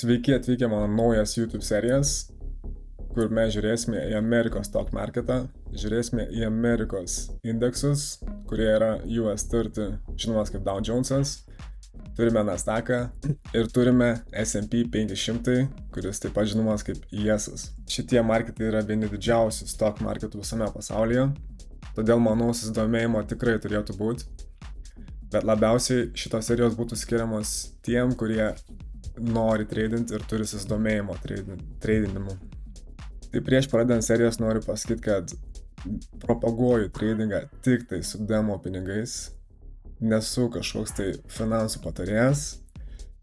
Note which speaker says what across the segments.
Speaker 1: Sveiki atvykę mano naujas YouTube serijas, kur mes žiūrėsime į Amerikos stock marketą, žiūrėsime į Amerikos indeksus, kurie yra US 30, žinomas kaip Dow Jonesas, turime Nasdaqą ir turime S&P 500, kuris taip pat žinomas kaip IESas. Šitie marketai yra vieni didžiausių stock marketų visame pasaulyje, todėl manau susidomėjimo tikrai turėtų būti, bet labiausiai šitos serijos būtų skiriamos tiem, kurie nori tradint ir turi susidomėjimo tradinimu. Tai prieš pradedant serijas noriu pasakyti, kad propaguoju tradingą tik tai su demo pinigais, nesu kažkoks tai finansų patarėjas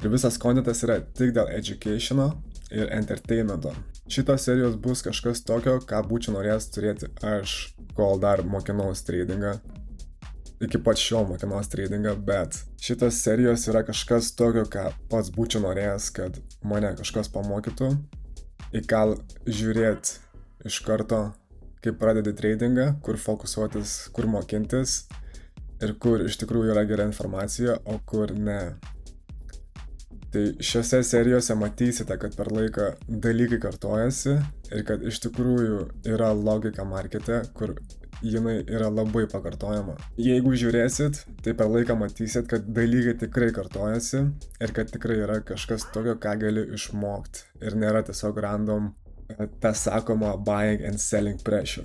Speaker 1: ir visas kontentas yra tik dėl educationo ir entertainmento. Šitos serijos bus kažkas tokio, ką būčiau norėjęs turėti aš, kol dar mokinaus tradingą. Iki pat šiol mokinos tradingą, bet šitas serijos yra kažkas tokio, ką pats būčiau norėjęs, kad mane kažkas pamokytų, į ką žiūrėti iš karto, kaip pradedi tradingą, kur fokusuotis, kur mokintis ir kur iš tikrųjų yra gera informacija, o kur ne. Tai šiose serijose matysite, kad per laiką dalykai kartojasi ir kad iš tikrųjų yra logika markete, kur jinai yra labai pakartojama. Jeigu žiūrėsit, tai per laiką matysit, kad dalykai tikrai kartojasi ir kad tikrai yra kažkas tokio, ką gali išmokti ir nėra tiesiog random, tas sakoma, buying and selling pressure.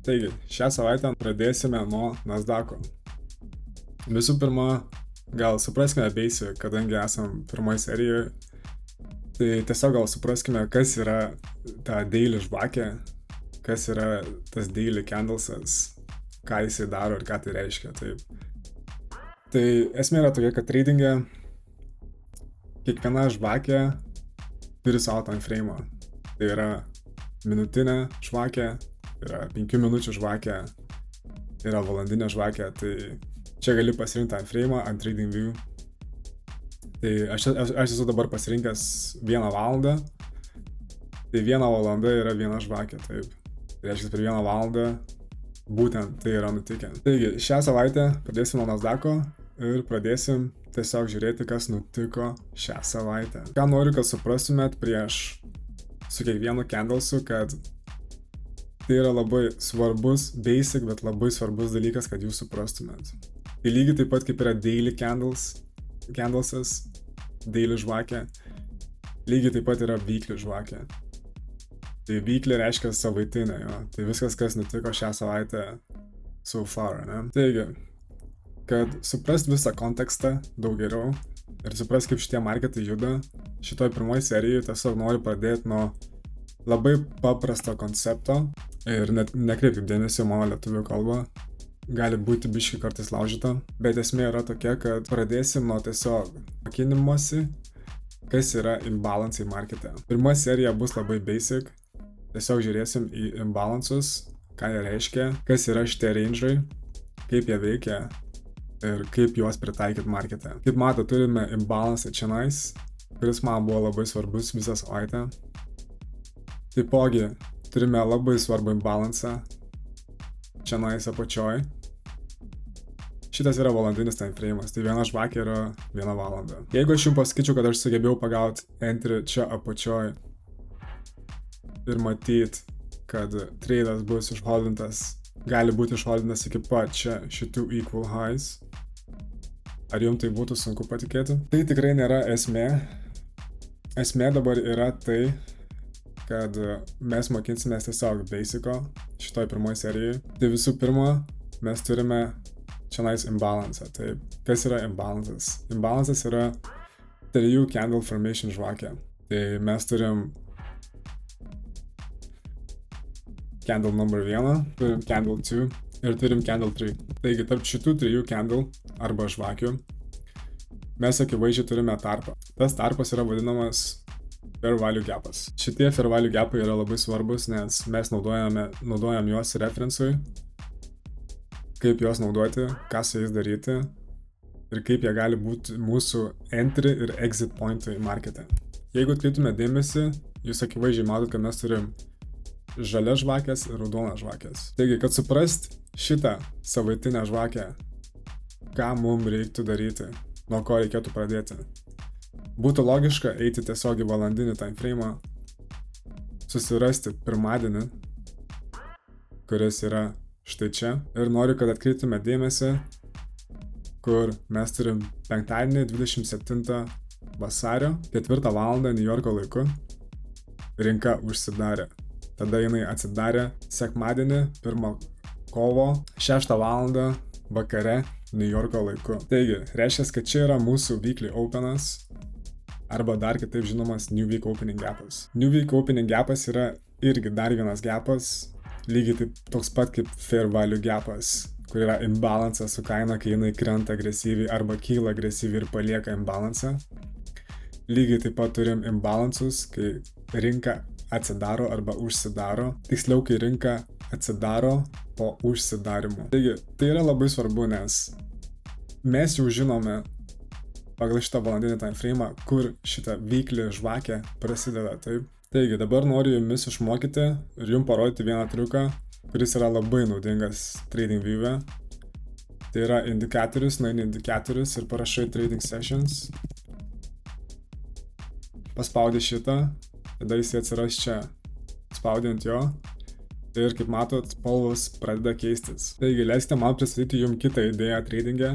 Speaker 1: Taigi, šią savaitę pradėsime nuo Nasdaqo. Visų pirma, gal supraskime basic, kadangi esam pirmoje serijoje, tai tiesiog gal supraskime, kas yra ta daily žvakė, kas yra tas daily candlesas, ką jisai daro ir ką tai reiškia. Tai esmė yra tokia, kad tradingė kiekviena žvakė turi savo time frame'ą. Tai yra minutinė žvakė, yra 5 minučių žvakė, yra valandinė žvakė, tai čia gali pasirinkti time frame'ą ant TradingView. Tai aš esu dabar pasirinkęs 1 valandą, tai 1 valanda yra viena žvakė, taip. Tai reiškia, per 1 valandą būtent tai yra nutikę. Taigi, šią savaitę pradėsim nuo Nasdaqo ir pradėsim tiesiog žiūrėti, kas nutiko šią savaitę. Ką noriu, kad suprastumėt prieš su kiekvienu candlesu, kad tai yra labai svarbus, basic, bet labai svarbus dalykas, kad jūs suprastumėt. Tai lygiai taip pat kaip yra daily candlesas, daily žvakė, lygiai taip pat yra weekly žvakė. Tai weekly reiškia savaitinė, jo. Tai viskas, kas nutiko šią savaitę so far, ne? Taigi, kad suprast visą kontekstą daug geriau ir suprast, kaip šitie marketai juda, šitoj pirmoji serijoje tiesiog noriu pradėti nuo labai paprasto koncepto ir net nekreipkit dėmesio mano lietuvių kalbą, gali būti biški kartais laužyta, bet esmė yra tokia, kad pradėsim nuo tiesiog mokinimosi, kas yra imbalansai markete. Pirma serija bus labai basic. Tiesiog žiūrėsim į imbalansus, ką jie reiškia, kas yra šitie range'ai, kaip jie veikia ir kaip juos pritaikyti markete. Kaip mato, turime imbalansą čianais, kuris man buvo labai svarbus visą savaitę. Taipogi, turime labai svarbų imbalansą čianais apačioj. Šitas yra valandinis time frame'as, tai viena žvakė yra 1 valanda. Jeigu aš jums pasakyčiau, kad aš sugebėjau pagauti entry čia apačioj ir matyt, kad tradas bus išholdintas, gali būti išholdintas iki pat čia šitų equal highs. Ar jums tai būtų sunku patikėti? Tai tikrai nėra esmė. Esmė dabar yra tai, kad mes mokinsimės tiesiog basico šitoj pirmoji serijai. Tai visų pirma, mes turime čionais imbalansą. Tai kas yra imbalansas? Imbalansas yra 3 candle formation žvakė. Tai mes turim candle number 1, turim candle 2 ir turim candle 3. Taigi tarp šitų 3 candle arba žvakių mes akivaizdžiai turime tarpą. Tas tarpas yra vadinamas fair value gapas. Šitie fair value gapai yra labai svarbus, nes mes naudojam juos referensui, kaip juos naudoti, ką su jais daryti ir kaip jie gali būti mūsų entry ir exit pointai markete. Jeigu atkreiptume dėmesį, jūs akivaizdžiai matot, kad mes turim žalias žvakės ir raudonas žvakės. Taigi, kad suprast šitą savaitinę žvakę, ką mums reiktų daryti, nuo ko reikėtų pradėti. Būtų logiška eiti tiesiog į valandinį time frame, susirasti pirmadienį, kuris yra štai čia. Ir noriu, kad atkreiptume dėmesį, kur mes turim penktadienį 27 vasario 4 valandą New Yorko laiku. Rinka užsidarė. Tada jinai atsidarė sekmadienį 1 kovo 6 valandą vakare New Yorko laiku. Taigi, reiškia, kad čia yra mūsų weekly openas, arba dar kitaip žinomas New Week Opening Gapas. New Week Opening Gapas yra irgi dar vienas gapas, lygiai taip toks pat kaip Fair Value Gapas, kur yra imbalansas su kaina, kai jinai krenta agresyviai arba kyla agresyviai ir palieka imbalansą. Lygiai taip pat turim imbalansus, kai rinka atsidaro arba užsidaro. Tiksliau, kai rinka atsidaro po užsidarimo. Taigi, tai yra labai svarbu, nes mes jau žinome pagal šitą valandinį time frame, kur šitą weekly žvakę prasideda, taip. Taigi, dabar noriu jumis išmokyti ir jums parodyti vieną triuką, kuris yra labai naudingas TradingView'e. Tai yra indikatorius, nueini indikatorius ir parašai Trading Sessions. Paspaudi šitą, tada jis atsiras čia. Spaudi ant jo ir kaip matot, spalvos pradeda keistis. Taigi, leiskite man pristatyti jums kitą idėją trading'e,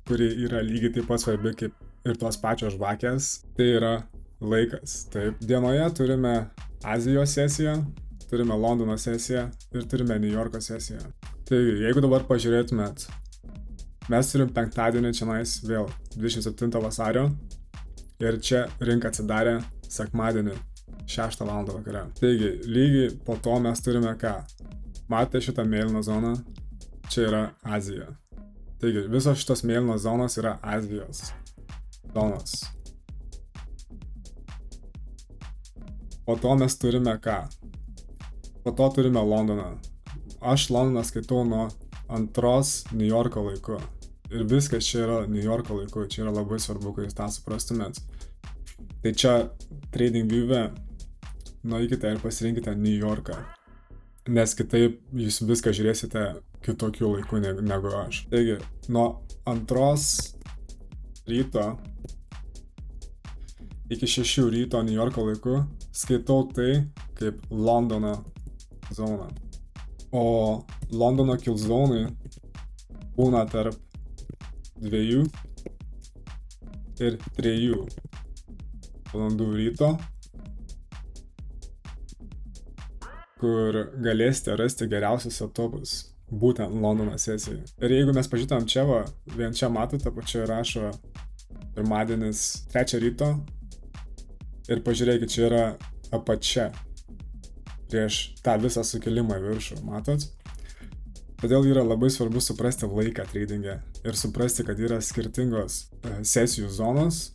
Speaker 1: kuri yra lygiai taip pat svarbi kaip ir tos pačios žvakės. Tai yra laikas. Taip, dienoje turime Azijos sesiją, turime Londono sesiją ir turime New Yorko sesiją. Taigi, jeigu dabar pažiūrėtumėt, mes turim penktadienį čionais vėl 27 vasario ir čia rinka atsidarė sekmadienį 6 valandą vakare. Taigi, lygiai po to mes turime ką? Matėte šitą mėlyną zoną? Čia yra Azija. Taigi, visos šitos mėlynos zonos yra Azijos zonos. Po to mes turime ką? Po to turime Londoną. Aš Londoną skaitau nuo 2 New Yorko laiku. Ir viskas čia yra New Yorko laiku. Čia yra labai svarbu, kad jūs tą suprastumėt. Tai čia TradingView'e nueikite ir pasirinkite New Yorką. Nes kitaip jūs viską žiūrėsite kitokių laikų negu aš. Taigi, nuo 2 ryto iki 6 ryto New Yorko laiku skaitau tai kaip Londono zoną. O Londono kill zonai būna tarp 2 ir 3 valandų ryto, kur galėsite rasti geriausius setupus, būtent Londono sesijai. Ir jeigu mes pažiūrėtum čia, vien čia matote, pačioje rašo pirmadienis 3 ryto ir pažiūrėkit, čia yra apačia prieš tą visą sukilimą į viršų, matot? Todėl yra labai svarbu suprasti laiką trading'e ir suprasti, kad yra skirtingos sesijų zonos,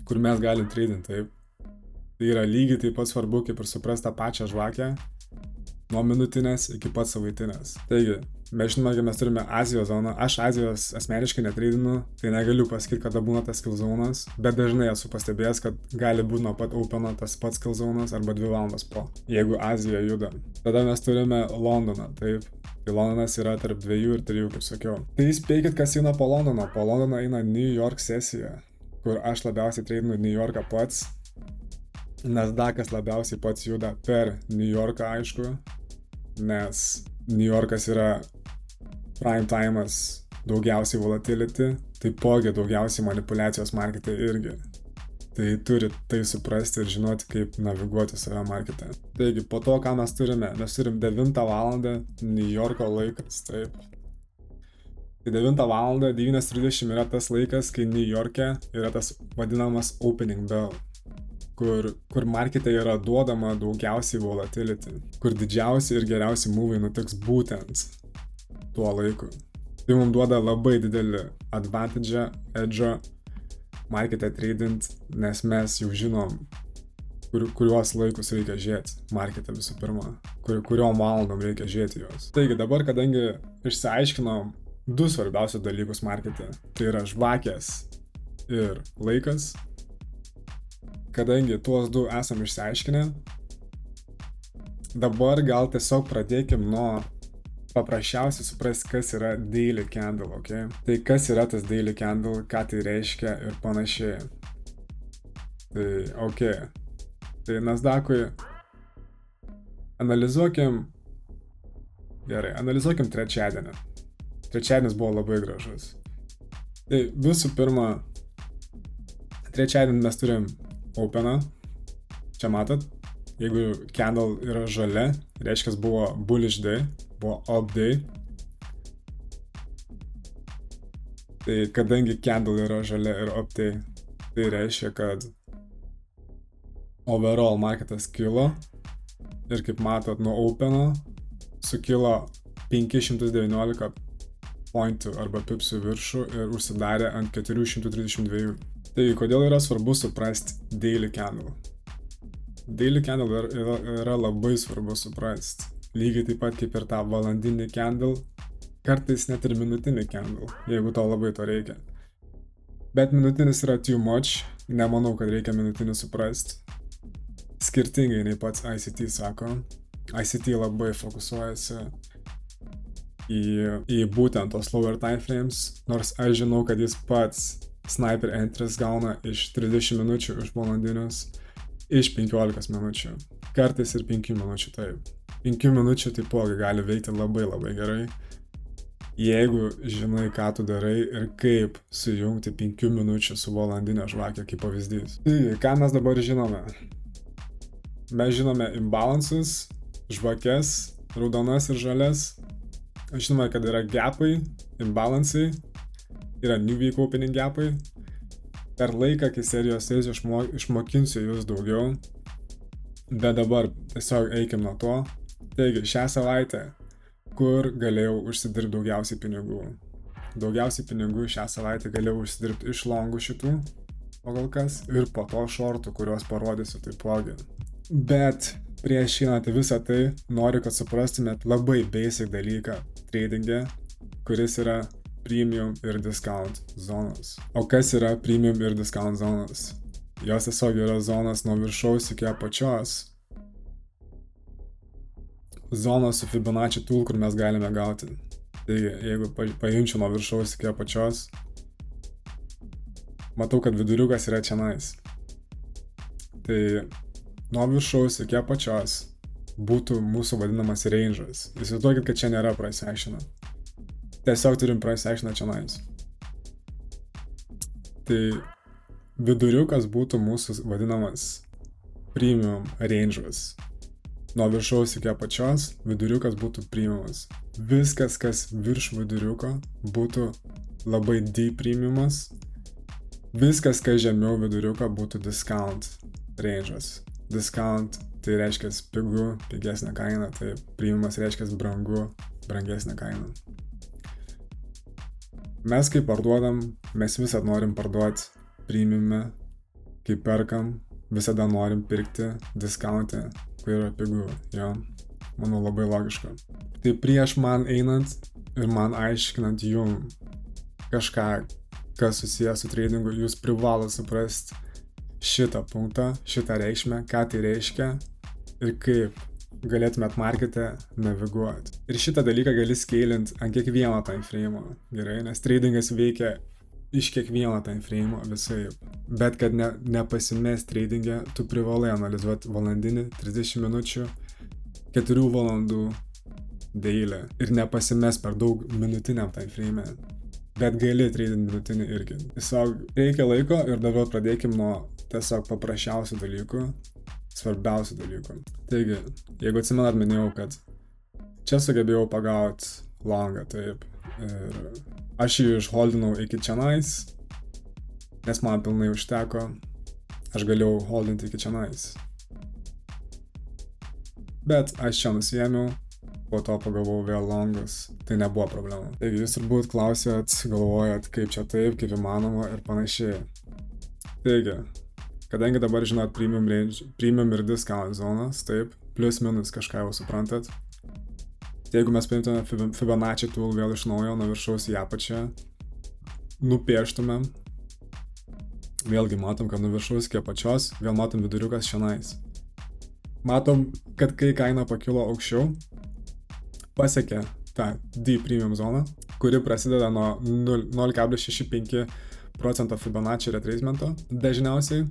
Speaker 1: kur mes galim trading, taip. Tai yra lygiai taip pat svarbu, kaip ir suprasti tą pačią žvakę nuo minutinės iki pat savaitinės. Taigi, mes žinome, kad mes turime Azijos zoną. Aš Azijos asmeniškai netradinu, tai negaliu pasakyti, kada būna tas kill zonas, bet dažnai esu pastebėjęs, kad gali būti nuo pat openo tas pats kill zonas arba 2 valandas po, jeigu Azija juda. Tada mes turime Londoną, taip. Tai Londonas yra tarp 2 ir 3, kaip sakiau. Tai spėkit, kas eina po Londono. Po Londono eina New York sesija, kur aš labiausiai tradinu New Yorką pats. Nasdaq'as labiausiai pats juda per New Yorką, aišku, nes New Yorkas yra prime time'as, daugiausiai volatility, taipogi daugiausiai manipulacijos markete irgi. Tai turi tai suprasti ir žinoti, kaip naviguoti save markete. Taigi, po to, ką mes turime? Mes turim 9 valandą New Yorko laikas, taip. Tai 9 valandą 9:30 yra tas laikas, kai New York'e yra tas vadinamas opening bell, kur markete yra duodama daugiausiai volatility, kur didžiausi ir geriausi movai nutiks būtent tuo laiku. Tai mums duoda labai didelį advantage'ą, edge'ą markete trading, nes mes jau žinom, kuriuos laikus reikia žiūrėti markete visų pirma, kuriom valandom reikia žiūrėti juos. Taigi dabar, kadangi išsiaiškinom 2 svarbiausius dalykus markete, tai yra žvakės ir laikas, kadangi tuos 2 esam išsiaiškinę, dabar gal tiesiog pradėkim nuo paprasčiausiai suprasti, kas yra daily candle, ok? Tai kas yra tas daily candle, ką tai reiškia ir panašiai. Tai ok. Tai Nasdaqui analizuokim trečiadienį. Trečiadienis buvo labai gražus. Tai visų pirma, trečiadienį mes turim openą. Čia matot, jeigu candle yra žalia, reiškia buvo bullish day, buvo up day. Tai kadangi candle yra žalia ir up day, tai reiškia, kad overall marketas kilo ir kaip matot nuo openo sukilo 519 pointų arba pipsų viršų ir užsidarė ant 432. Tai kodėl yra svarbu suprasti daily candle? Daily candle yra labai svarbu suprasti. Lygiai taip pat kaip ir tą valandinį candle, kartais net ir minutinį candle, jeigu to labai to reikia. Bet minutinis yra too much, nemanau, kad reikia minutinį suprasti. Skirtingai nei pats ICT sako. ICT labai fokusuojasi į būtent tos lower time frames, nors aš žinau, kad jis pats sniper entries gauna iš 30 minučių iš valandinius, iš 15 minučių, kartais ir 5 minučių, taip. 5 minučių taipogi gali veikti labai labai gerai, jeigu žinai, ką tu darai ir kaip sujungti 5 minučių su valandinė žvakė kaip pavyzdys. Tai ką mes dabar žinome? Mes žinome imbalansus, žvakes, raudonas ir žalias. Žinome, kad yra gapai, imbalansai, yra new week opening gapai. Per laiką, kai serijos eisiu, išmokinsiu jūs daugiau. Bet dabar tiesiog eikim nuo to. Taigi, šią savaitę, kur galėjau užsidirbti daugiausiai pinigų? Daugiausiai pinigų šią savaitę galėjau užsidirbti iš longų šitų, o gal kas, ir po to shortų, kuriuos parodysiu taipogi. Bet prieš einant į visą tai, noriu, kad suprastumėt labai basic dalyką tradinge, kuris yra premium ir discount zonos. O kas yra premium ir discount zonos? Jos tiesiog yra zonos nuo viršaus iki apačios. Zonos su Fibonacci tool, kur mes galime gauti. Taigi, jeigu paimčiau nuo viršaus iki apačios, matau, kad viduriukas yra čianais. Tai nuo viršaus iki apačios būtų mūsų vadinamas range'as. Įsivaizduokit, kad čia nėra price action'o. Tiesiog turim price action'ą čianais. Tai viduriukas būtų mūsų vadinamas premium range'as. Nuo viršaus iki apačios viduriukas būtų premiumas. Viskas, kas virš viduriuko, būtų labai deep premiumas. Viskas, kas žemiau viduriuko, būtų discount range'as. Discount tai reiškia pigu, pigesnė kaina, tai premiumas reiškia brangu, brangesnė kaina. Mes kai parduodam, mes visada norim parduoti premiume, kai perkam, visada norim pirkti discount'e, kai yra pigu, jo, manau labai logiška. Tai prieš man einant ir man aiškinant jum kažką, kas susijęs su tradingu, jūs privalo suprasti šitą punktą, šitą reikšmę, ką tai reiškia ir kaip galėtumėt markete naviguoti. Ir šitą dalyką gali scalinti ant kiekvieno time frame'o, gerai, nes tradingas veikia iš kiekvieno time frame'o visai. Bet kad nepasimest tradingę, tu privalai analizuoti valandinį, 30 minučių, 4 valandų daily ir nepasimest per daug minutiniam time frame'e. Bet gali trading minutinį irgi. Tiesiog reikia laiko ir dabar pradėkim nuo tiesiog paprasčiausių dalykų, svarbiausių dalykų. Taigi, jeigu atsimenat, minėjau, kad čia sugebėjau pagauti longą, taip. Ir aš jį išholdinau iki čianais, nes man pilnai užteko. Aš galėjau holdinti iki čianais. Bet aš čia nusiėmiau. Po to pagavau vėl longus, tai nebuvo problema. Taigi jūs turbūt klausėt, galvojat, kaip čia taip, kaip įmanoma ir panašiai. Taigi, kadangi dabar žinot premium ir discount zonas, taip, plus minus kažką jau suprantat. Jeigu mes paimtume Fibonacci tool vėl iš naujo, nuo viršaus į apačią, nupieštumėm, vėlgi matom, kad nuo viršaus iki apačios, vėl matom viduriukas šianais. Matom, kad kai kaina pakilo aukščiau, pasiekė tą D premium zoną, kuri prasideda nuo 0,65% Fibonacci retracemento dažniausiai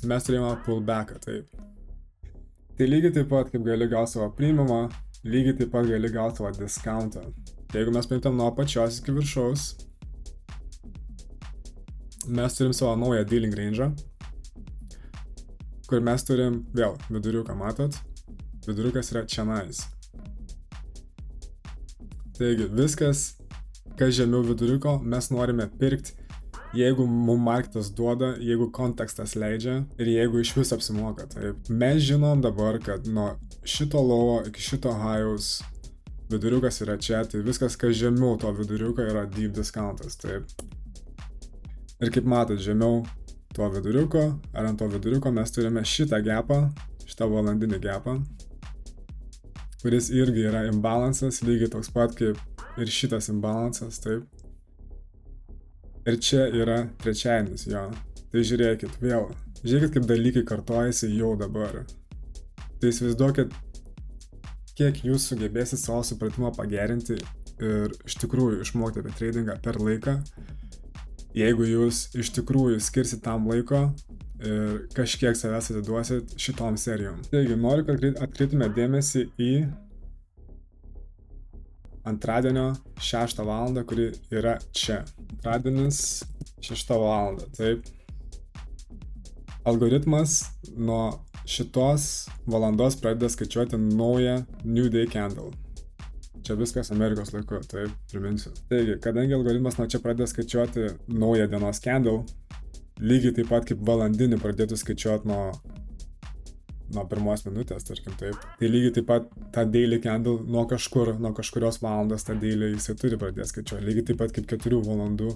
Speaker 1: mes turėjome pullbacką, taip. Tai lygiai taip pat, kaip gali gauti savo premiumą, lygiai taip pat gali gauti savo discountą. Tai jeigu mes paimtam nuo apačios iki viršaus, mes turim savo naują dealing range, kur mes turim vėl viduriuką, matot? Viduriukas yra čianais. Taigi viskas, kas žemiau viduriuko, mes norime pirkti, jeigu mums marketas duoda, jeigu kontekstas leidžia ir jeigu iš vis apsimoka. Taip. Mes žinom dabar, kad nuo šito lowo iki šito high'aus viduriukas yra čia, tai viskas, kas žemiau to viduriuko, yra deep discountas. Taip. Ir kaip matot, žemiau to viduriuko, ar ant to viduriuko mes turime šitą gapą, šitą valandinį gapą, kuris irgi yra imbalansas, lygiai toks pat kaip ir šitas imbalansas, taip. Ir čia yra trečiadienis jo. Tai žiūrėkit vėl. Žiūrėkit, kaip dalykai kartojasi jau dabar. Tai įsivaizduokit, kiek jūs sugebėsit savo supratimą pagerinti ir iš tikrųjų išmokti apie tradingą per laiką, jeigu jūs iš tikrųjų skirsit tam laiko ir kažkiek savęs atiduosit šitom serijom. Taigi, noriu, kad atkreiptume dėmesį į antradienio 6 valandą, kuri yra čia. Antradienis 6 valandą, taip. Algoritmas nuo šitos valandos pradeda skaičiuoti naują New Day Candle. Čia viskas Amerikos laiku, taip, priminsiu. Taigi, kadangi algoritmas nuo čia pradeda skaičiuoti naują dienos candle, lygiai taip pat kaip valandinį pradėtų skaičiuoti nuo pirmos minutės, tarkim taip. Tai lygiai taip pat tą daily candle nuo kažkurios valandos tą daily jisai turi pradėti skaičiuoti. Lygiai taip pat kaip 4 valandų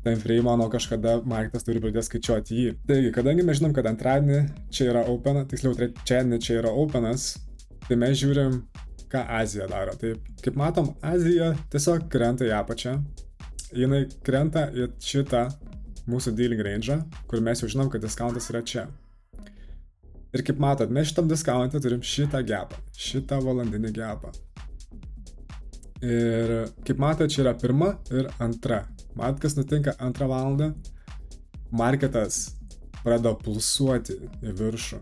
Speaker 1: time frame nuo kažkada marketas turi pradėti skaičiuoti jį. Taigi, kadangi mes žinom, kad antradienį čia yra openas, tiksliau trečiadienį čia yra openas, tai mes žiūrim, ką Azija daro. Taip, kaip matom, Azija tiesiog krenta į apačią. Jinai krenta į šitą mūsų dealing range, kur mes jau žinom, kad discountas yra čia. Ir kaip matot, mes šitam discount'e turim šitą gapą, šitą valandinį gapą. Ir kaip matot, čia yra pirma ir antra. Matot, kas nutinka antrą valandą? Marketas pradeda pulsuoti į viršų.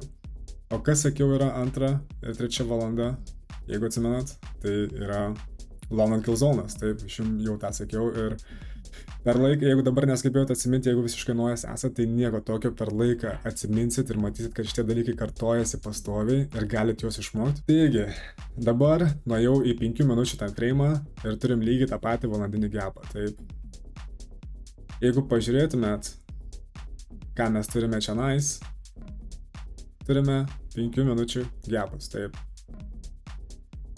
Speaker 1: O kas, sakiau, yra antra ir trečia valanda, jeigu atsimenat, tai yra long and kill zonas. Taip, aš jums jau tą sakiau ir per laiką, jeigu dabar neskapėjot atsiminti, jeigu visiškai naujas esate, tai nieko tokio, per laiką atsiminsit ir matysit, kad šitie dalykai kartojasi pastoviai ir galit juos išmokti. Taigi, dabar nuėjau į 5 minučių time frame'ą ir turim lygiai tą patį valandinį gapą. Taip. Jeigu pažiūrėtumėt, ką mes turime čianais, turime 5 minučių gapas. Taip.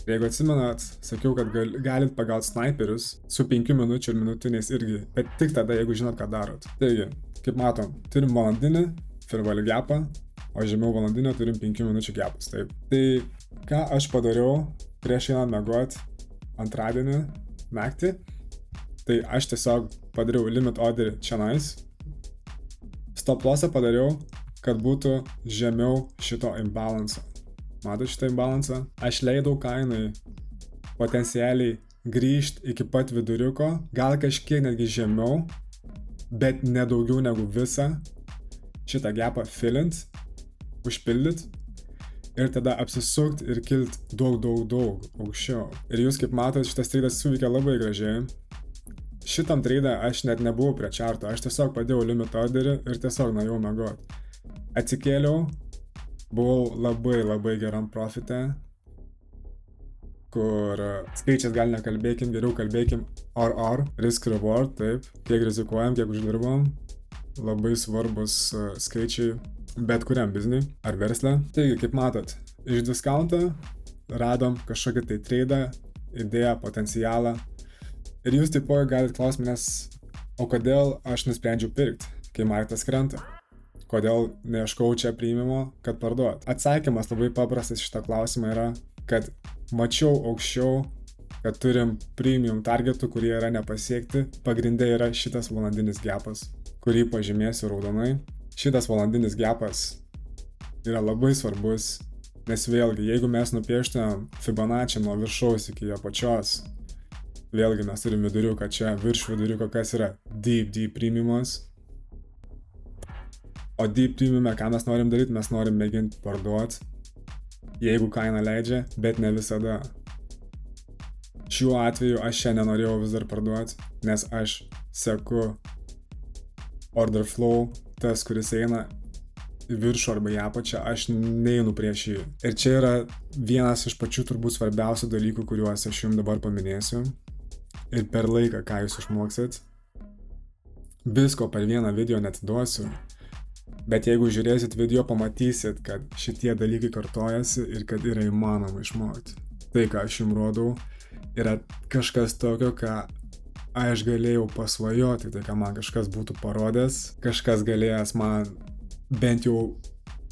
Speaker 1: Jeigu atsimenat, sakiau, kad galit pagauti snaiperius su 5 minučių ir minutiniais irgi, bet tik tada, jeigu žinot, ką darot. Taigi, kaip matom, turim valandinį fair value gapą, o žemiau valandinio turim 5 minučių gapas. Taip. Tai ką aš padariau prieš einant miegot antradienį naktį, tai aš tiesiog padariau limit orderį čianais. Stop lossą padariau, kad būtų žemiau šito imbalanso. Matot šitą imbalansą? Aš leidau kainai potencialiai grįžti iki pat viduriuko, gal kažkiek netgi žemiau, bet nedaugiau negu visą šitą gapą fillint, užpildyt ir tada apsisukti ir kilti daug aukščiau. Ir jūs kaip matot, šitas tradas suveikia labai gražiai. Šitam tradą aš net nebuvau prie čarto, aš tiesiog padėjau limit orderį ir tiesiog nuėjau miegot. Atsikėliau, buvau labai geram profite, kur skaičiais gal nekalbėkim, geriau kalbėkim RR, risk reward, taip, kiek rizikuojam, kiek uždirbam, labai svarbus skaičiai bet kuriam bizniui ar versle. Taigi, kaip matot, iš discountą radom kažkokį tai tradą, idėją, potencialą ir jūs taipogi galite klausti manęs, o kodėl aš nusprendžiau pirkti, kai marketas krenta? Kodėl neieškau čia priimimo, kad parduot? Atsakymas labai paprastas šitą klausimą yra, kad mačiau aukščiau, kad turim premium targetų, kurie yra nepasiekti. Pagrinde yra šitas valandinis gapas, kurį pažymėsiu raudonai. Šitas valandinis gapas yra labai svarbus, nes vėlgi, jeigu mes nupieštumėm Fibonacci nuo viršaus iki apačios, vėlgi mes turim viduriuką čia, virš viduriuko, kas yra deep premiumas. O deep premium, ką mes norim daryti, mes norim mėginti parduoti, jeigu kaina leidžia, bet ne visada. Šiuo atveju aš čia nenorėjau vis dar parduoti, nes aš seku order flow, tas, kuris eina į viršų arba į apačią, aš neinu prieš jį. Ir čia yra vienas iš pačių turbūt svarbiausių dalykų, kuriuos aš jums dabar paminėsiu. Ir per laiką, ką jūs išmoksit. Visko per vieną video netiduosiu. Bet jeigu žiūrėsit video, pamatysit, kad šitie dalykai kartojasi ir kad yra įmanoma išmokti. Tai, ką aš jums rodau, yra kažkas tokio, ką aš galėjau pasvajoti, tai ką man kažkas būtų parodęs, kažkas galėjęs man bent jau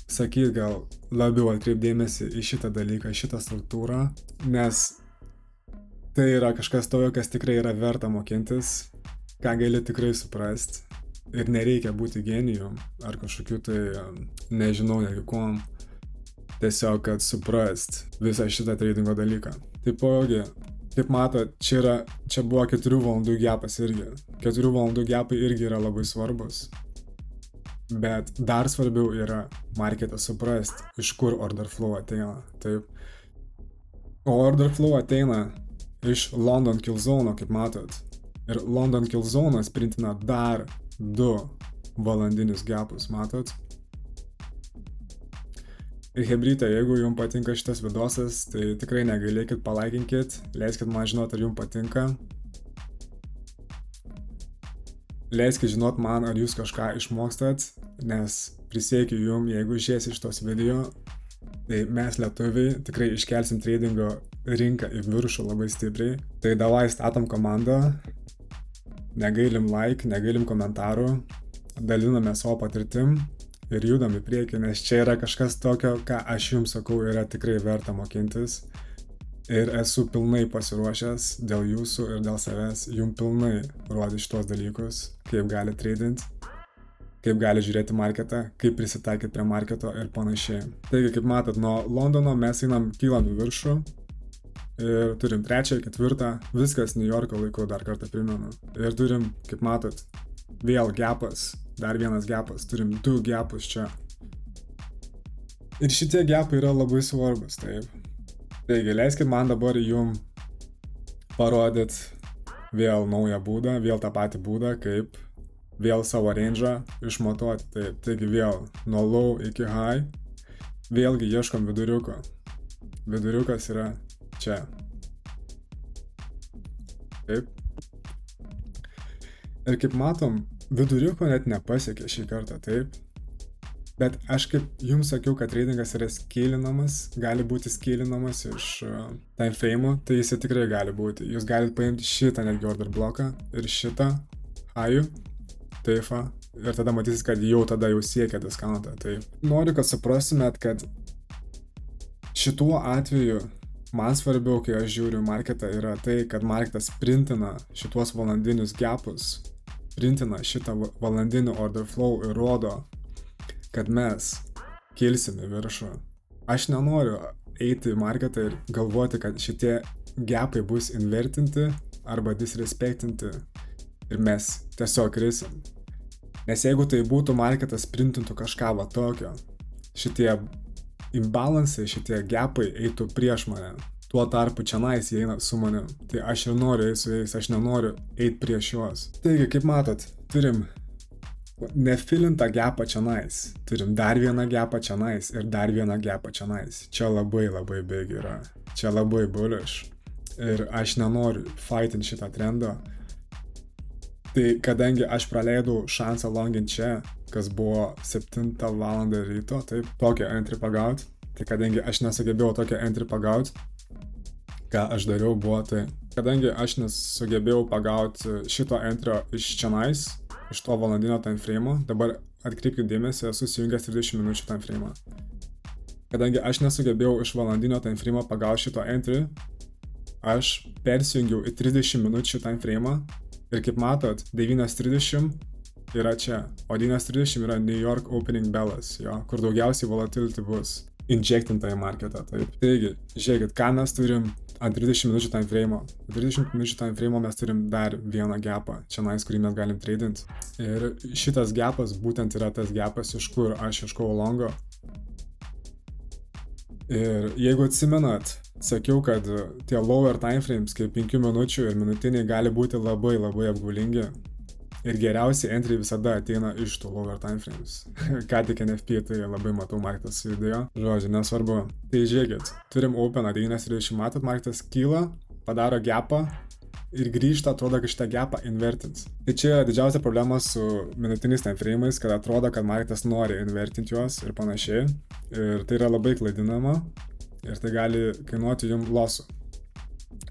Speaker 1: sakyt, gal labiau atkreipdėmėsi į šitą dalyką, šitą struktūrą, nes tai yra kažkas tokio, kas tikrai yra verta mokintis, ką gali tikrai suprasti ir nereikia būti genijum ar kažkokiu tai, nežinau negi kuom, tiesiog kad suprast visą šitą tradingo dalyką. Taipogi, kaip matot, čia buvo 4 valandų gapas irgi. 4 valandų gapai irgi yra labai svarbus. Bet dar svarbiau yra marketą suprast, iš kur order flow ateina. Taip. O order flow ateina iš London Kill Zone, kaip matot. Ir London Kill Zone printina dar 2 valandinius gapus, matot. Ir hebryte, jeigu jums patinka šitas vidosas, tai tikrai negailėkit, palaikinkit, leiskit man žinot, ar jums patinka. Leiskit žinot man, ar jūs kažką išmokstat, nes prisiekiu jum, jeigu išės iš tos video, tai mes lietuviai tikrai iškelsim tradingo rinką į viršų labai stipriai. Tai davai statom komandą, negailim like, negailim komentarų, daliname savo patirtim ir judam į priekį, nes čia yra kažkas tokio, ką aš jums sakau, yra tikrai verta mokintis. Ir esu pilnai pasiruošęs dėl jūsų ir dėl savęs jums pilnai rodyti šitos dalykus, kaip gali tradint, kaip gali žiūrėti marketą, kaip prisitaikyti prie marketo ir panašiai. Taigi, kaip matot, nuo Londono mes kylam į viršų ir turim 3, 4, viskas New Yorko laiku, dar kartą primenu. Ir turim, kaip matot, vėl gapas, dar vienas gapas, turim 2 gapus čia. Ir šitie gapai yra labai svarbus, taip. Taigi, leiskit man dabar jum parodyt vėl naują būdą, vėl tą patį būdą, kaip vėl savo range'ą išmatuoti. Taip, taigi vėl nuo low iki high, vėlgi ieškom viduriuko. Viduriukas yra čia. Taip. Ir kaip matom, viduriuko net nepasiekė šį kartą, taip. Bet aš kaip jums sakiau, kad tradingas yra skėlinamas, gali būti skėlinamas iš time frame'ų, tai jis tikrai gali būti. Jūs galite paimti šitą netgi order bloką ir šitą high, taifą, ir tada matysis, kad jau tada jau siekia discountą. Tai noriu, kad suprastumėt, kad šituo atveju man svarbiau, kai aš žiūriu marketą, yra tai, kad marketas printina šitos valandinius gapus, printina šitą valandinį order flow ir rodo, kad mes kilsim į viršų. Aš nenoriu eiti į marketą ir galvoti, kad šitie gapai bus invertinti arba disrespektinti ir mes tiesiog krisim. Nes jeigu tai būtų marketas printintų kažką va tokio, šitie imbalansai, šitie gapai eitų prieš mane. Tuo tarpu čianais jie eina su manim. Tai aš ir noriu eiti su jais, aš nenoriu eiti prieš juos. Taigi, kaip matot, turim nefilintą gapą čianais. Turim dar vieną gapą čianais ir dar vieną gapą čianais. Čia labai big yra. Čia labai bullish. Ir aš nenoriu fightinti šitą trendą. Tai kadangi aš praleidau šansą longint čia, kas buvo 7 val. Ryto, taip, tokią entry pagaut. Tai kadangi aš nesugebėjau tokią entry pagaut, ką aš dariau buvo tai, kadangi aš nesugebėjau pagauti šito entrio iš čianais, iš to valandinio time frame'o, dabar atkreipkite dėmesį, esu sujungęs 30 minučių time frame'ą. Kadangi aš nesugebėjau iš valandinio time frame'o pagauti šito entry, aš persijungiau į 30 minučių time frame'ą ir kaip matot, 9:30 yra čia, o 9:30 yra New York opening bellas, jo, kur daugiausiai volatility bus injectinta į marketą. Taip. Taigi, žiūrėkit, ką mes turim ant 30 minučių time frame. 30 minučių time frame mes turim dar vieną gapą, čia kurį mes galim tradint. Ir šitas gapas būtent yra tas gapas, iš kur aš ieškau longo. Ir jeigu atsimenat, sakiau, kad tie lower timeframes, kaip 5 minučių ir minutiniai, gali būti labai apgaulingi. Ir geriausiai entry visada ateina iš tų lower timeframes. Ką tik NFP, tai labai matau, marketas judėjo. Žodžiu, nesvarbu. Tai žiūrėkit, turim open 9:30, matot, marketas kyla, padaro gapą ir grįžta, atrodo, kad šitą gapą invertins. Tai čia yra didžiausia problema su minutiniais timeframe'ais, kad atrodo, kad marketas nori invertinti juos ir panašiai. Ir tai yra labai klaidinama ir tai gali kainuoti jums losų.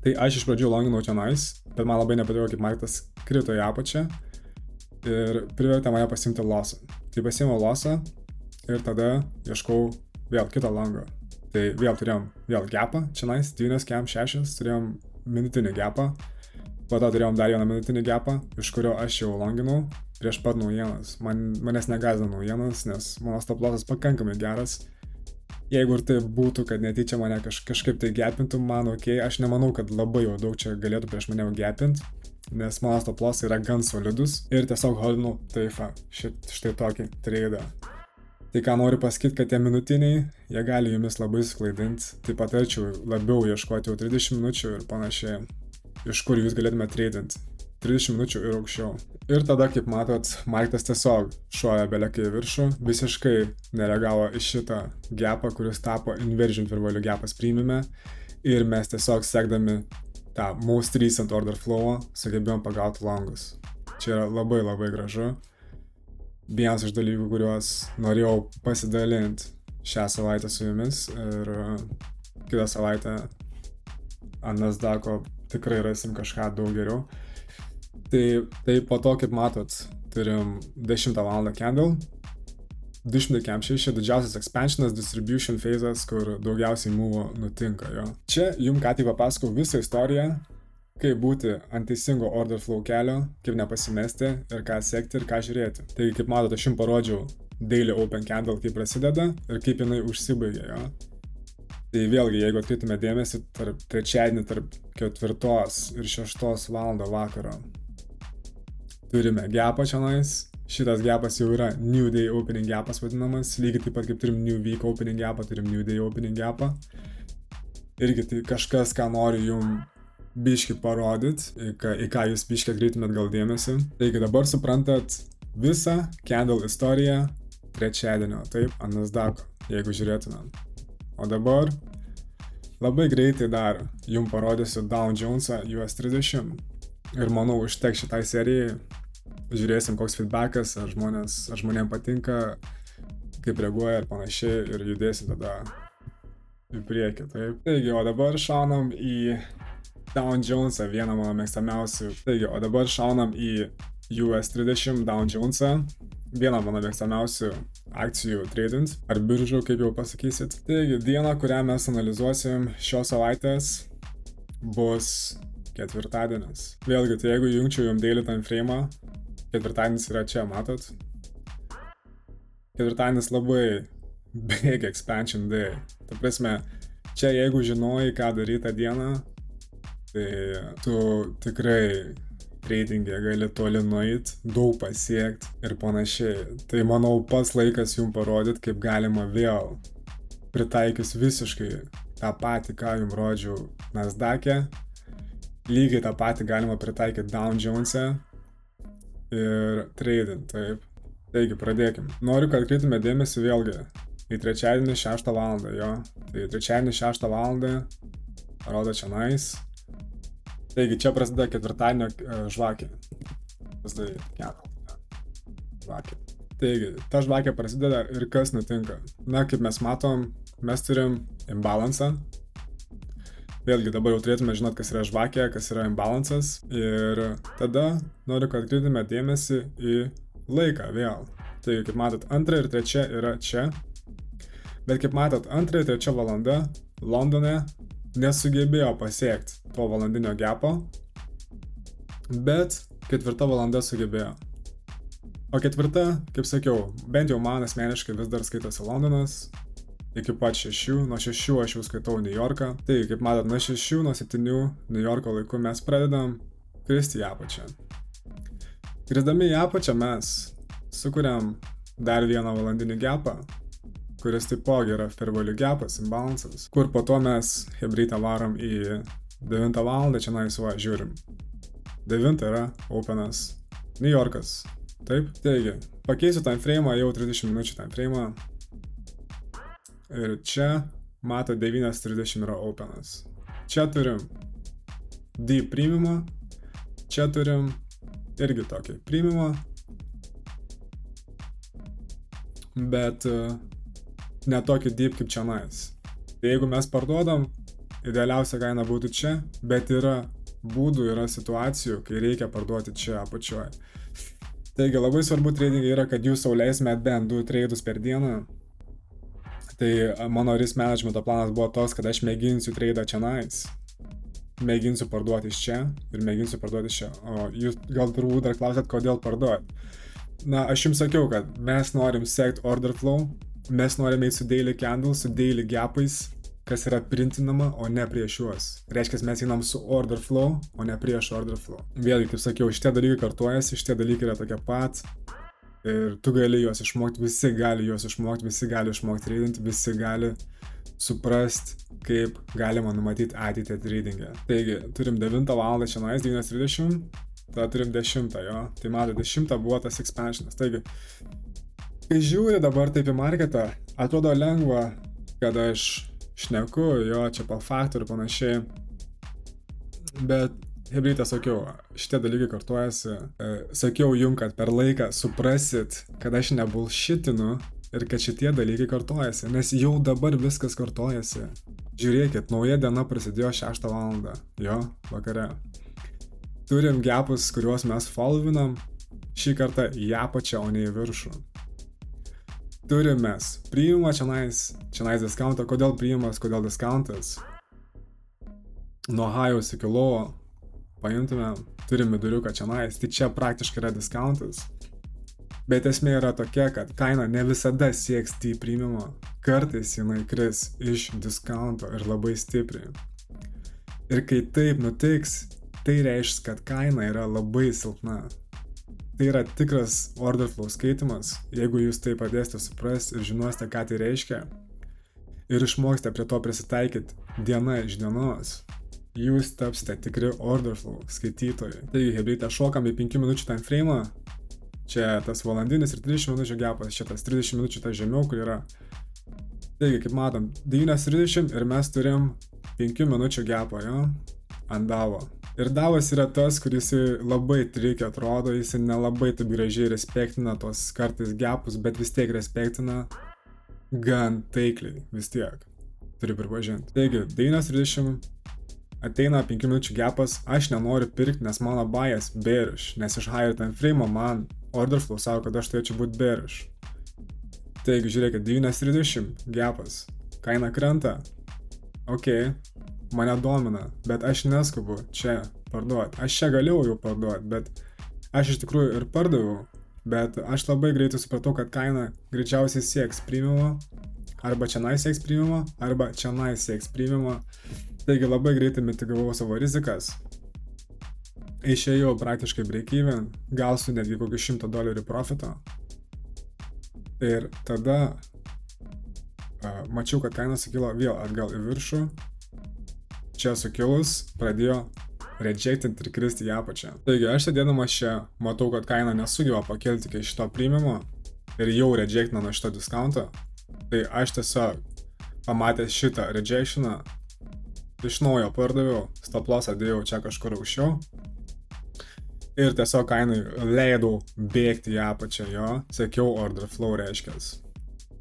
Speaker 1: Tai aš iš pradžių longinau čionais, bet man labai nepatiko, kaip marketas krito į apačią ir privertė mane pasimti losą. Tai pasiėmiau losą ir tada ieškau vėl kito longo. Tai vėl turėjom gapą, čionais, 9 cam 6, turėjom minutinį gapą, po to turėjom dar vieną minutinį gapą, iš kurio aš jau longinau prieš pat naujienas. Manęs negąsdina naujienas, nes mano stop lossas pakankamai geras. Jeigu ir tai būtų, kad netyčia mane kažkaip tai gapintų, man okei, aš nemanau, kad labai jau daug čia galėtų prieš mane gapinti, nes mano stop lossai yra gan solidus ir tiesiog holdinu taifą štai tokį tradą. Tai ką noriu pasakyti, kad tie minutiniai, jie gali jumis labai sklaidinti, tai patarčiau labiau ieškoti jau 30 minučių ir panašiai, iš kur jūs galėtume tradinti. 30 minučių ir aukščiau. Ir tada, kaip matot, marketas tiesiog šoja belekai į viršų, visiškai nereagavo į šitą gapą, kuris tapo inversion fair value gapas premiume, ir mes tiesiog sekdami tą most recent order flow sugebėjom pagauti longus. Čia yra labai gražu. Vienas iš dalykų, kuriuos norėjau pasidalinti šią savaitę su jumis, ir kitą savaitę ant Nasdaq'o tikrai rasim kažką daug geriau. Tai po to, kaip matot, turim 10 val. Candle, 200 cam 6, didžiausias expansionas, distribution phases, kur daugiausiai mūvo nutinka jo. Čia jums ką tik papasakau visą istoriją, kaip būti ant teisingo order flow kelio, kaip nepasimesti ir ką sekti ir ką žiūrėti. Taigi, kaip matote, aš jums parodžiau daily open candle, kaip prasideda ir kaip jinai užsibaigia jo. Tai vėlgi, jeigu atkreiptume dėmesį, trečiadienį tarp 4 ir 6 val. Vakaro turime gapą čionais. Šitas gapas jau yra New Day Opening gapas vadinamas, lygiai taip pat kaip turim New Week Opening gapą, turim New Day Opening gapą. Irgi tai kažkas, ką noriu jums biškį parodyti, į ką jūs biškį atkreiptumėt gal dėmesį. Taigi dabar suprantat visą candle istoriją trečiadienio, taip, ant Nasdaq'o, jeigu žiūrėtumėm. O dabar labai greitai dar jums parodysiu Dow Jones'ą US 30 ir manau užteks šitai serijai. Žiūrėsim, koks feedbackas, ar žmonėm patinka, kaip reaguoja ir panašiai, ir judėsim tada į priekį, taip. Taigi, o dabar šaunam į Dow Jones'ą, vieną mano mėgstamiausių. Taigi, o dabar šaunam į US 30 Dow Jones'ą, vieną mano mėgstamiausių akcijų tradint, ar biržų, kaip jau pasakysit. Taigi, diena, kurią mes analizuosim šios savaitės, bus ketvirtadienis. Vėlgi, tai jeigu jungčiau jums daily time frame'ą, ketvirtadienis yra čia, matot? Ketvirtadienis labai big expansion day. Ta prasme, čia jeigu žinojai, ką daryti tą dieną, tai tu tikrai trading'e gali toli nueit, daug pasiekti ir panašiai. Tai manau, pats laikas jums parodyti, kaip galima vėl pritaikys visiškai tą patį, ką jums rodžiau Nasdaq'e. Lygiai tą patį galima pritaikyti Dow Jones'e ir trading, taip. Taigi, pradėkim. Noriu, kad atkreiptume dėmesį vėlgi į trečiadienį 6 val. Jo. Tai trečiadienį 6 val. Rodo čionais. Taigi, čia prasideda ketvirtadienio žvakė. Žvakė. Taigi, ta žvakė prasideda ir kas nutinka? Na, kaip mes matom, mes turim imbalansą. Vėlgi, dabar jau turėtume žinot, kas yra žvakė, kas yra imbalansas. Ir tada noriu, kad atkreiptume dėmesį į laiką vėl. Taigi, kaip matot, 2 ir 3 yra čia. Bet kaip matot, 2 ir 3 valanda Londone nesugebėjo pasiekti to valandinio gapo, bet 4 valanda sugebėjo. O 4, kaip sakiau, bent jau man asmeniškai vis dar skaitosi Londonas. iki pat 6, nuo 6 aš jau skaitau New Yorką. Tai, kaip matot, nuo 6, nuo 7 New Yorko laiku mes pradedam kristi į apačią. Krisdami į apačią mes sukuriam dar vieną valandinį gapą, kuris taipogi yra fair value gapas, imbalances, kur po to mes hebrytą varom į 9 valandą, čia naisuo žiūrim. 9 yra openas New Yorkas. Taip, taigi, pakeisiu time frame'ą, jau 30 minučių time frame'ą. Ir čia, mato, 9:30 yra openas. Čia turim deep premiumą, čia turim irgi tokį premiumą, bet ne tokį deep kaip čia nais. Tai jeigu mes parduodam, idealiausia kaina būtų čia, bet yra būdų, yra situacijų, kai reikia parduoti čia apačioje. Taigi labai svarbu tradingai yra, kad jūs sau leismėt bent 2 trade'us per dieną. Tai mano risk managemento planas buvo toks, kad aš mėginsiu trade'ą čia nais. Mėginsiu parduoti iš čia ir mėginsiu parduoti iš čia. O jūs gal turbūt dar klausėt, kodėl parduoti. Na, aš jums sakiau, kad mes norim sekti order flow, mes norim eiti su daily candle, su daily gapais, kas yra printinama, o ne prieš juos. Reiškia, mes einam su order flow, o ne prieš order flow. Vėlgi, kaip sakiau, šitie dalykai kartuojasi, šitie dalykai yra tokie pat. Ir tu gali juos išmokti, visi gali juos išmokti, visi gali išmokti tradinti, visi gali suprasti, kaip galima numatyti ateitį tradingę. Taigi, turim 9 valandą čia nais, 9:30, tada turim 10, jo. Tai mato, 10 buvo tas expansionas. Taigi, kai žiūri dabar taip į marketą, atrodo lengva, kad aš šneku, jo, čia po faktų ir panašiai. Bet hebrytė sakiau, šitie dalykai kartuojasi. Sakiau jum, kad per laiką suprasit, kad aš nebulšitinu ir kad šitie dalykai kartuojasi, nes jau dabar viskas kartuojasi. Žiūrėkit, nauja diena prasidėjo 6 valandą, jo, vakare. Turim gapus, kuriuos mes followinam, šį kartą į apačią, o ne į viršų. Turim mes priimą čia nais discountą. Kodėl priimas, kodėl discountas? Nuo high'aus iki low'o paimtume, turim viduriuką čia nais, tai čia praktiškai yra discountas. Bet esmė yra tokia, kad kaina ne visada sieks deep premiumą. Kartais jinai kris iš discounto ir labai stipriai. Ir kai taip nutiks, tai reiškia, kad kaina yra labai silpna. Tai yra tikras order flow skaitimas, jeigu jūs tai padėsite suprasti ir žinosite, ką tai reiškia, ir išmoksite prie to prisitaikyti diena iš dienos, jūs tapsite tikri order flow skaitytojai. Taigi, hebrytė, šokam į 5 minučių time frame'ą, čia tas valandinis ir 30 minučių gapas, čia tas 30 minučių tas žemiau, kur yra. Taigi, kaip matom, 9:30 ir mes turim 5 minučių gapą, jo, ant davo. Ir davas yra tas, kuris labai trikiai atrodo, jis nelabai taip gražiai respektina tos kartais gapus, bet vis tiek respektina gan taikliai, vis tiek, turiu pripažinti. Taigi, 9:30 ateina 5 minučių gapas, aš nenoriu pirkti, nes mano bias bearish, nes iš higher time frame'o man order flow sako, kad aš turėčiau būti bearish. Taigi, žiūrėkit, 9:30 gapas, kaina krenta, ok. Mane domina, bet aš neskubu čia parduoti. Aš čia galėjau jau parduoti, bet aš iš tikrųjų ir pardaviau, bet aš labai greitai supratau, kad kaina greičiausiai sieks premiumą, arba čia nais sieks premiumą, arba čia nais sieks premiumą. Taigi labai greitai mitigavau savo rizikas. Išėjau praktiškai break-even, gal su netgi kokį $100 profito. Ir tada mačiau, kad kaina sukilo vėl atgal į viršų. Čia sukilus pradėjo rejectinti ir kristi į apačią. Taigi aš sėdėdamas čia matau, kad kaina nesugeba pakelti iki šito premiumo ir jau rejectina nuo šito discounto. Tai aš tiesiog pamatęs šitą rejectioną iš naujo pardaviau, stop lossą dėjau čia kažkur aukščiau ir tiesiog kainai leidau bėgti į apačią, jo, sekiau order flow reiškias.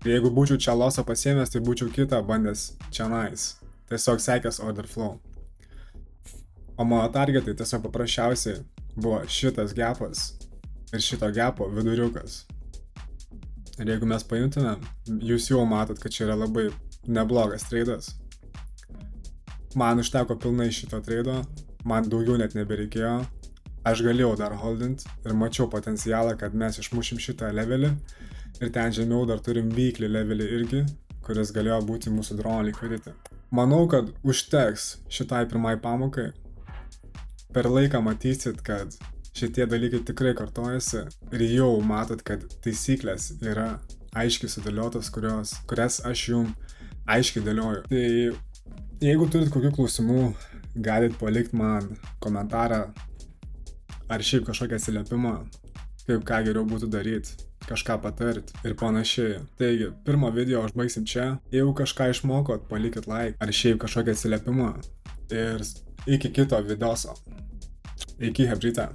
Speaker 1: Jeigu būčiau čia lossą pasiėmęs, tai būčiau kitą bandęs čia nais. Tiesiog sekęs order flow. O mano targetai tiesiog paprasčiausiai buvo šitas gapas ir šito gapo viduriukas. Ir jeigu mes paimtume, jūs jau matot, kad čia yra labai neblogas tradas. Man užteko pilnai šito trado, man daugiau net nebereikėjo. Aš galėjau dar holdint ir mačiau potencialą, kad mes išmušim šitą levelį. Ir ten žemiau dar turim weekly levelį irgi, kuris galėjo būti mūsų drono liquidity. Manau, kad užteks šitai pirmai pamokai. Per laiką matysit, kad šitie dalykai tikrai kartojasi ir jau matot, kad taisyklės yra aiškiai sudėliotos, kurias aš jums aiškiai dėlioju. Tai jeigu turit kokių klausimų, galit palikti man komentarą ar šiaip kažkokią atsiliepimą, kaip ką geriau būtų daryti, kažką patarti ir panašiai. Taigi, pirmą video užbaigsim čia. Jeigu kažką išmokot, palikit like ar šiaip kažkokią atsiliepimą ir iki kito videoso. Iki hebryte.